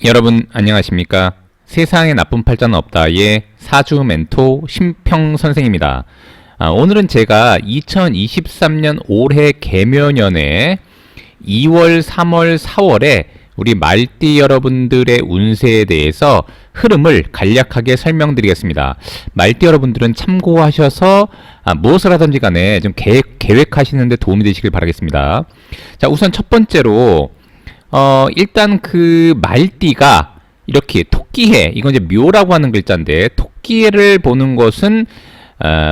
여러분 안녕하십니까? 세상에 나쁜 팔자는 없다의 사주 멘토 심평 선생입니다. 오늘은 제가 2023년 올해 개묘년에 2월, 3월, 4월에 우리 말띠 여러분들의 운세에 대해서 흐름을 간략하게 설명드리겠습니다. 말띠 여러분들은 참고하셔서 무엇을 하든지 간에 좀 계획하시는데 도움이 되시길 바라겠습니다. 자, 우선 첫 번째로 일단 그 말띠가 이렇게 토끼해, 이건 이제 묘라고 하는 글자인데, 토끼해를 보는 것은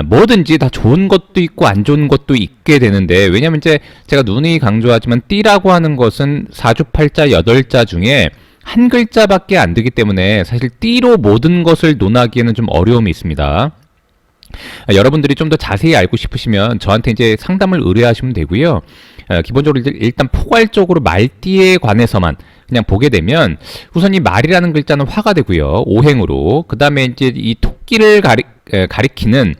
뭐든지 다 좋은 것도 있고 안 좋은 것도 있게 되는데, 왜냐면 이제 제가 누누이 강조하지만 띠라고 하는 것은 사주팔자 8자 중에 한 글자밖에 안 되기 때문에 사실 띠로 모든 것을 논하기에는 좀 어려움이 있습니다. 여러분들이 좀 더 자세히 알고 싶으시면 저한테 이제 상담을 의뢰하시면 되고요. 기본적으로 일단 포괄적으로 말띠에 관해서만 그냥 보게 되면, 우선 이 말이라는 글자는 화가 되고요, 오행으로. 그 다음에 이제 이 토끼를 가리키는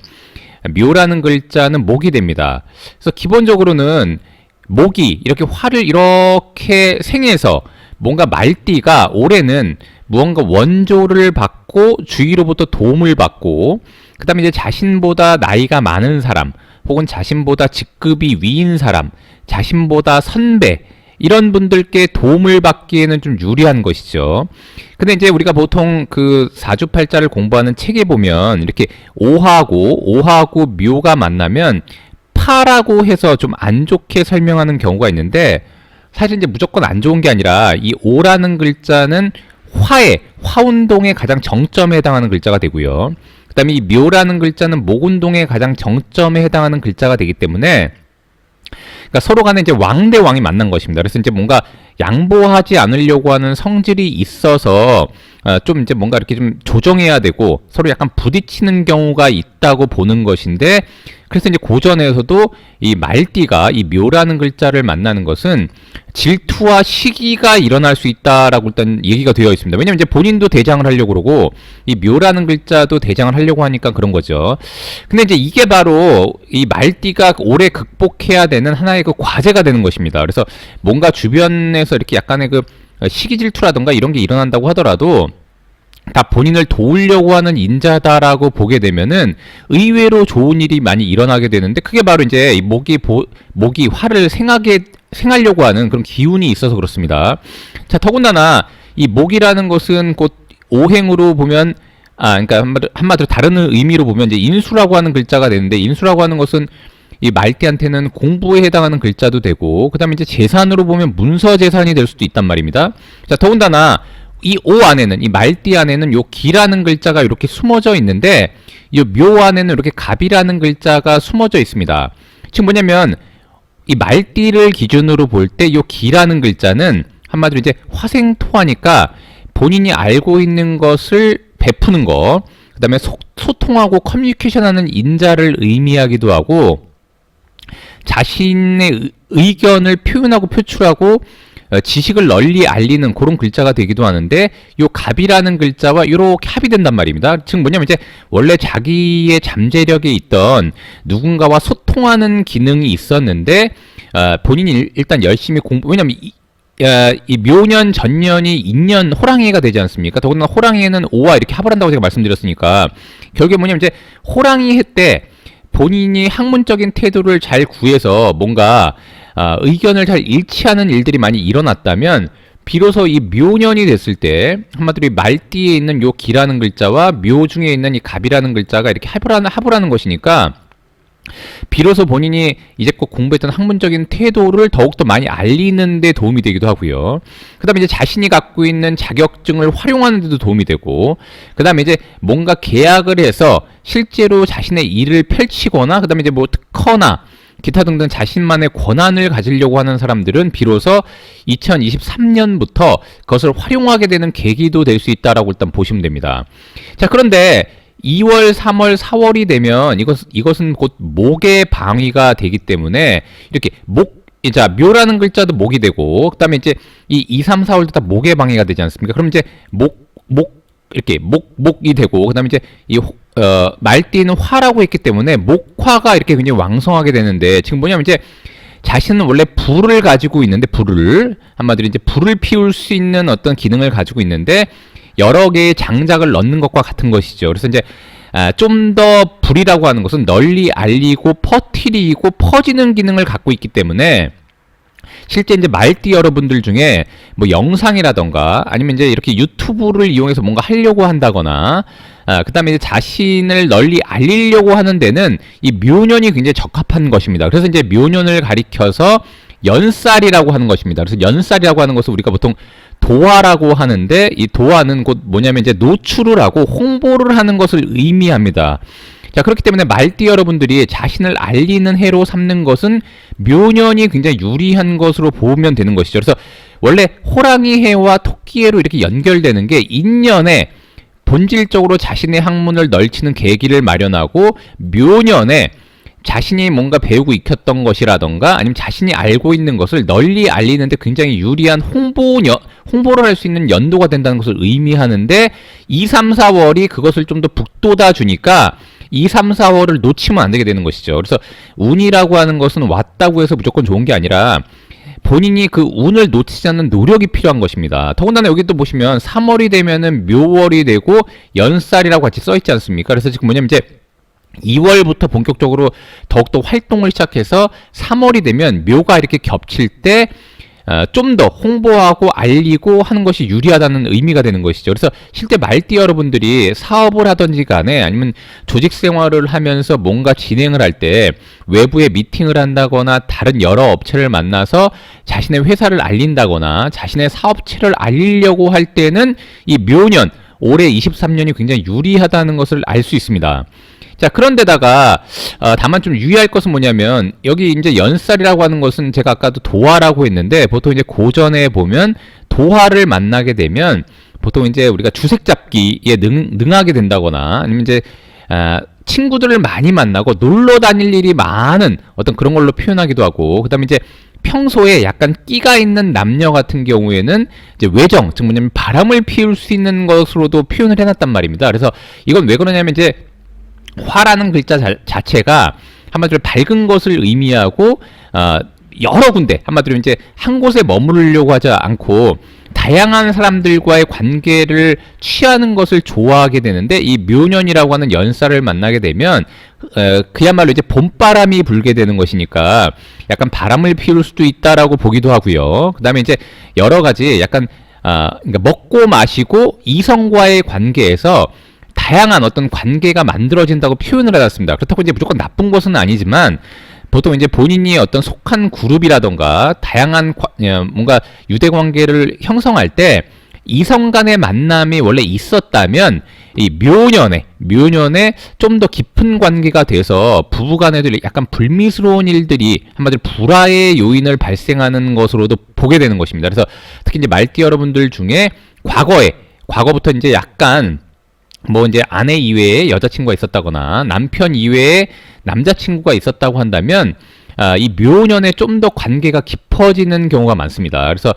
묘라는 글자는 목이 됩니다. 그래서 기본적으로는 목이 이렇게 화를 이렇게 생해서 뭔가 말띠가 올해는 무언가 원조를 받고 주위로부터 도움을 받고, 그 다음에 이제 자신보다 나이가 많은 사람, 혹은 자신보다 직급이 위인 사람, 자신보다 선배, 이런 분들께 도움을 받기에는 좀 유리한 것이죠. 근데 이제 우리가 보통 그 사주팔자를 공부하는 책에 보면 이렇게 오하고 묘가 만나면 파라고 해서 좀 안 좋게 설명하는 경우가 있는데, 사실 이제 무조건 안 좋은 게 아니라 이 오라는 글자는 화운동의 가장 정점에 해당하는 글자가 되고요. 그 다음에 이 묘라는 글자는 목운동의 가장 정점에 해당하는 글자가 되기 때문에, 그러니까 서로 간에 이제 왕 대 왕이 만난 것입니다. 그래서 이제 뭔가 양보하지 않으려고 하는 성질이 있어서 좀 이제 뭔가 이렇게 좀 조정해야 되고 서로 약간 부딪히는 경우가 있다고 보는 것인데, 그래서 이제 고전에서도 이 말띠가 이 묘라는 글자를 만나는 것은 질투와 시기가 일어날 수 있다라고 일단 얘기가 되어 있습니다. 왜냐면 이제 본인도 대장을 하려고 그러고 이 묘라는 글자도 대장을 하려고 하니까 그런 거죠. 근데 이제 이게 바로 이 말띠가 올해 극복해야 되는 하나의 그 과제가 되는 것입니다. 그래서 뭔가 주변에서 이렇게 약간의 그 시기 질투라든가 이런 게 일어난다고 하더라도 다 본인을 도우려고 하는 인자다라고 보게 되면은 의외로 좋은 일이 많이 일어나게 되는데, 그게 바로 이제 이 목이 화를 생하려고 하는 그런 기운이 있어서 그렇습니다. 자, 더군다나 이 목이라는 것은 곧 오행으로 보면, 그러니까 한마디로 다른 의미로 보면 이제 인수라고 하는 글자가 되는데, 인수라고 하는 것은 이 말띠한테는 공부에 해당하는 글자도 되고, 그 다음에 이제 재산으로 보면 문서 재산이 될 수도 있단 말입니다. 자, 더군다나 이 오 안에는, 이 말띠 안에는 요 기라는 글자가 이렇게 숨어져 있는데, 이 묘 안에는 이렇게 갑이라는 글자가 숨어져 있습니다. 지금 뭐냐면 이 말띠를 기준으로 볼 때 요 기라는 글자는 한마디로 이제 화생토하니까 본인이 알고 있는 것을 베푸는 거, 그 다음에 소통하고 커뮤니케이션하는 인자를 의미하기도 하고, 자신의 의견을 표현하고 표출하고 지식을 널리 알리는 그런 글자가 되기도 하는데, 요 갑이라는 글자와 이렇게 합이 된단 말입니다. 즉 뭐냐면 이제 원래 자기의 잠재력에 있던 누군가와 소통하는 기능이 있었는데, 본인이 일단 열심히 왜냐면 이 묘년 전년이 인년 호랑이가 되지 않습니까? 더군다나 호랑이에는 오와 이렇게 합을 한다고 제가 말씀드렸으니까, 결국에 뭐냐면 이제 호랑이 해 때 본인이 학문적인 태도를 잘 구해서 뭔가 의견을 잘 일치하는 일들이 많이 일어났다면, 비로소 이 묘년이 됐을 때 한마디로 이 말띠에 있는 요 기라는 글자와 묘 중에 있는 이 갑이라는 글자가 이렇게 합을 하는 것이니까, 비로소 본인이 이제껏 공부했던 학문적인 태도를 더욱더 많이 알리는 데 도움이 되기도 하고요. 그 다음에 이제 자신이 갖고 있는 자격증을 활용하는 데도 도움이 되고, 그 다음에 이제 뭔가 계약을 해서 실제로 자신의 일을 펼치거나, 그 다음에 이제 뭐 특허나 기타 등등 자신만의 권한을 가지려고 하는 사람들은 비로소 2023년부터 그것을 활용하게 되는 계기도 될 수 있다라고 일단 보시면 됩니다. 자, 그런데 2월, 3월, 4월이 되면 이것은 곧 목의 방위가 되기 때문에 이렇게 자, 묘라는 글자도 목이 되고, 그 다음에 이제 이 2, 3, 4월도 다 목의 방위가 되지 않습니까? 그럼 이제 이렇게 목이 되고, 그 다음에 이제 말띠는 화라고 했기 때문에 목화가 이렇게 굉장히 왕성하게 되는데, 지금 뭐냐면 이제 자신은 원래 불을 가지고 있는데, 불을 한마디로 이제 불을 피울 수 있는 어떤 기능을 가지고 있는데 여러 개의 장작을 넣는 것과 같은 것이죠. 그래서 이제 좀 더 불이라고 하는 것은 널리 알리고 퍼뜨리고 퍼지는 기능을 갖고 있기 때문에 실제 이제 말띠 여러분들 중에 뭐 영상이라던가 아니면 이제 이렇게 유튜브를 이용해서 뭔가 하려고 한다거나 그 다음에 이제 자신을 널리 알리려고 하는 데는 이 묘년이 굉장히 적합한 것입니다. 그래서 이제 묘년을 가리켜서 연살이라고 하는 것입니다. 그래서 연살이라고 하는 것을 우리가 보통 도화라고 하는데, 이 도화는 곧 뭐냐면 이제 노출을 하고 홍보를 하는 것을 의미합니다. 자, 그렇기 때문에 말띠 여러분들이 자신을 알리는 해로 삼는 것은 묘년이 굉장히 유리한 것으로 보면 되는 것이죠. 그래서 원래 호랑이 해와 토끼 해로 이렇게 연결되는 게 인년에 본질적으로 자신의 학문을 널치는 계기를 마련하고, 묘년에 자신이 뭔가 배우고 익혔던 것이라던가 아니면 자신이 알고 있는 것을 널리 알리는데 굉장히 유리한 홍보를 할 수 있는 연도가 된다는 것을 의미하는데, 2, 3, 4월이 그것을 좀 더 북돋아 주니까 2, 3, 4월을 놓치면 안 되게 되는 것이죠. 그래서 운이라고 하는 것은 왔다고 해서 무조건 좋은 게 아니라 본인이 그 운을 놓치지 않는 노력이 필요한 것입니다. 더군다나 여기 또 보시면 3월이 되면은 묘월이 되고 연살이라고 같이 써 있지 않습니까? 그래서 지금 뭐냐면 이제 2월부터 본격적으로 더욱더 활동을 시작해서 3월이 되면 묘가 이렇게 겹칠 때 좀 더 홍보하고 알리고 하는 것이 유리하다는 의미가 되는 것이죠. 그래서 실제 말띠 여러분들이 사업을 하든지 간에 아니면 조직 생활을 하면서 뭔가 진행을 할 때 외부에 미팅을 한다거나 다른 여러 업체를 만나서 자신의 회사를 알린다거나 자신의 사업체를 알리려고 할 때는 이 묘년, 올해 23년이 굉장히 유리하다는 것을 알 수 있습니다. 자, 그런데다가 다만 좀 유의할 것은 뭐냐면, 여기 이제 연살이라고 하는 것은 제가 아까도 도화라고 했는데, 보통 이제 고전에 보면 도화를 만나게 되면 보통 이제 우리가 주색 잡기에 능하게 된다거나 아니면 이제 친구들을 많이 만나고 놀러 다닐 일이 많은 어떤 그런 걸로 표현하기도 하고, 그다음에 이제 평소에 약간 끼가 있는 남녀 같은 경우에는 이제 외정, 즉 뭐냐면 바람을 피울 수 있는 것으로도 표현을 해놨단 말입니다. 그래서 이건 왜 그러냐면 이제 화라는 글자 자체가 한마디로 밝은 것을 의미하고 여러 군데, 한마디로 이제 한 곳에 머무르려고 하지 않고 다양한 사람들과의 관계를 취하는 것을 좋아하게 되는데, 이 묘년이라고 하는 연살을 만나게 되면 그야말로 이제 봄바람이 불게 되는 것이니까 약간 바람을 피울 수도 있다라고 보기도 하고요. 그 다음에 이제 여러 가지 약간 그러니까 먹고 마시고 이성과의 관계에서 다양한 어떤 관계가 만들어진다고 표현을 해놨습니다. 그렇다고 이제 무조건 나쁜 것은 아니지만 보통 이제 본인이 어떤 속한 그룹이라던가 다양한 뭔가 유대 관계를 형성할 때 이성 간의 만남이 원래 있었다면 이 묘년에 좀 더 깊은 관계가 돼서 부부 간에도 약간 불미스러운 일들이 한마디로 불화의 요인을 발생하는 것으로도 보게 되는 것입니다. 그래서 특히 이제 말띠 여러분들 중에 과거부터 이제 약간 뭐 이제 아내 이외에 여자친구가 있었다거나 남편 이외에 남자친구가 있었다고 한다면 이 묘년에 좀 더 관계가 깊어지는 경우가 많습니다. 그래서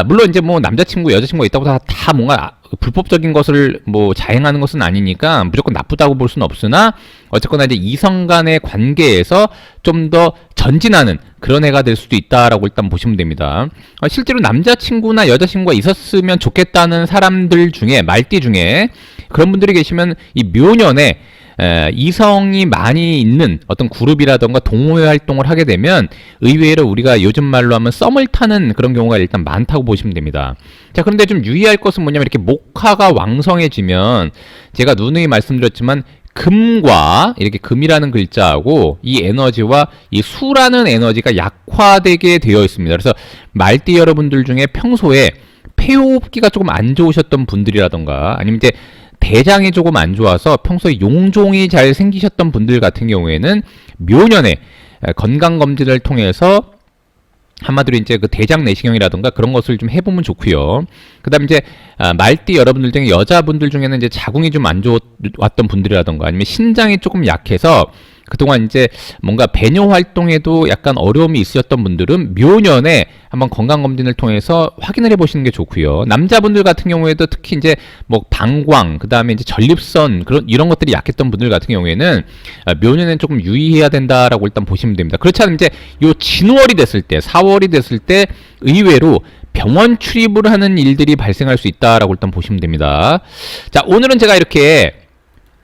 물론 이제 뭐 남자친구 여자친구가 있다고 다 뭔가 불법적인 것을 뭐 자행하는 것은 아니니까 무조건 나쁘다고 볼 수는 없으나, 어쨌거나 이제 이성 간의 관계에서 좀 더 전진하는 그런 애가 될 수도 있다라고 일단 보시면 됩니다. 실제로 남자친구나 여자친구가 있었으면 좋겠다는 사람들 중에, 말띠 중에 그런 분들이 계시면 이 묘년에 이성이 많이 있는 어떤 그룹이라던가 동호회 활동을 하게 되면 의외로 우리가 요즘 말로 하면 썸을 타는 그런 경우가 일단 많다고 보시면 됩니다. 자, 그런데 좀 유의할 것은 뭐냐면, 이렇게 목화가 왕성해지면 제가 누누이 말씀드렸지만 금과 이렇게 금이라는 글자하고 이 에너지와 이 수라는 에너지가 약화되게 되어 있습니다. 그래서 말띠 여러분들 중에 평소에 폐호흡기가 조금 안 좋으셨던 분들이라던가 아니면 이제 대장이 조금 안 좋아서 평소에 용종이 잘 생기셨던 분들 같은 경우에는 묘년에 건강검진을 통해서 한마디로 이제 그 대장 내시경이라던가 그런 것을 좀 해보면 좋고요. 그 다음에 이제 말띠 여러분들 중에 여자분들 중에는 이제 자궁이 좀 안 좋았던 분들이라던가 아니면 신장이 조금 약해서 그동안 이제 뭔가 배뇨 활동에도 약간 어려움이 있으셨던 분들은 묘년에 한번 건강검진을 통해서 확인을 해보시는 게 좋고요. 남자분들 같은 경우에도 특히 이제 뭐 방광, 그 다음에 이제 전립선, 이런 것들이 약했던 분들 같은 경우에는 묘년엔 조금 유의해야 된다라고 일단 보시면 됩니다. 그렇지 않으면 이제 요 진월이 됐을 때, 4월이 됐을 때 의외로 병원 출입을 하는 일들이 발생할 수 있다라고 일단 보시면 됩니다. 자, 오늘은 제가 이렇게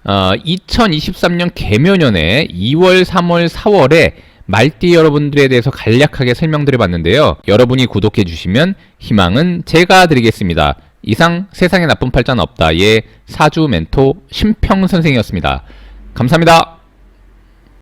2023년 개묘년에 2월, 3월, 4월에 말띠 여러분들에 대해서 간략하게 설명드려 봤는데요. 여러분이 구독해 주시면 희망은 제가 드리겠습니다. 이상 세상에 나쁜 팔자는 없다의 사주 멘토 심평 선생이었습니다. 감사합니다.